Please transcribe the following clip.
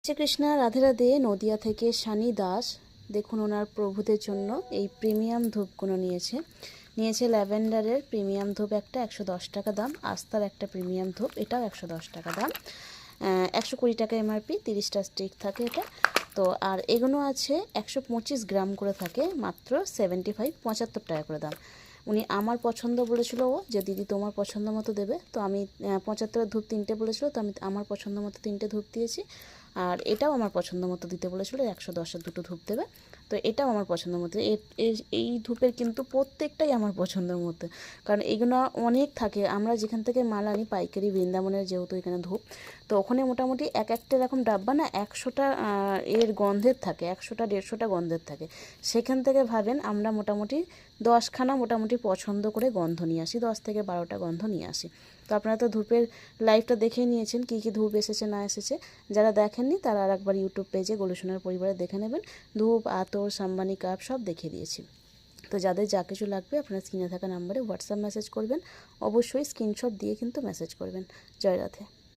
শ্রীকৃষ্ণ, রাধে রাধে। নদিয়া থেকে সানি দাস দেখুন ওনার প্রভুদের জন্য এই প্রিমিয়াম ধূপগুলো নিয়েছে ল্যাভেন্ডারের প্রিমিয়াম ধূপ একটা 110 টাকা দাম, আস্তার একটা প্রিমিয়াম ধূপ এটাও 110 টাকা দাম, 120 টাকা এমআরপি, 30টা স্টিক থাকে এটা। তো আর এগুলো আছে 125 গ্রাম করে থাকে, মাত্র 75 টাকা করে দাম। উনি আমার পছন্দ বলেছিল ও যে দিদি তোমার পছন্দ মতো দেবে, তো আমি 75 ধূপ 3টে বলেছিল, তো আমি আমার পছন্দ মতো 3টে ধূপ দিয়েছি। আর এটাও আমার পছন্দ মতো দিতে বলেছিল, 110-এর 2টো ধূপ দেবে। তো এটাও আমার পছন্দ মতো। এই ধূপের কিন্তু প্রত্যেকটাই আমার পছন্দের মতো, কারণ এগুলো অনেক থাকে। আমরা যেখান থেকে মাল আনি পাইকারি, বৃন্দাবনের যেহেতু এখানে ধূপ, তো ওখানে মোটামুটি একটা এরকম ডাব্বা না 100টা এর গন্ধের থাকে, 100টা 150টা গন্ধের থাকে। সেখান থেকে ভাবেন আমরা মোটামুটি 10খানা মোটামুটি পছন্দ করে গন্ধ নিয়ে আসি, 10 থেকে 12টা গন্ধ নিয়ে আসি। তো আপনারা তো ধূপের লাইভটা দেখেই নিয়েছেন, কী কী ধূপ এসেছে না এসেছে। যারা দেখেননি তারা আর একবার ইউটিউব পেজে গোলুসোনার পরিবারে দেখে নেবেন। ধূপ, আতর, সাম্বানি কাপ সব দেখিয়ে দিয়েছি। তো যাদের যা কিছু লাগবে আপনারা স্ক্রিনে থাকা নাম্বারে হোয়াটসঅ্যাপ মেসেজ করবেন, অবশ্যই স্ক্রিনশট দিয়ে কিন্তু মেসেজ করবেন। জয় রাধে।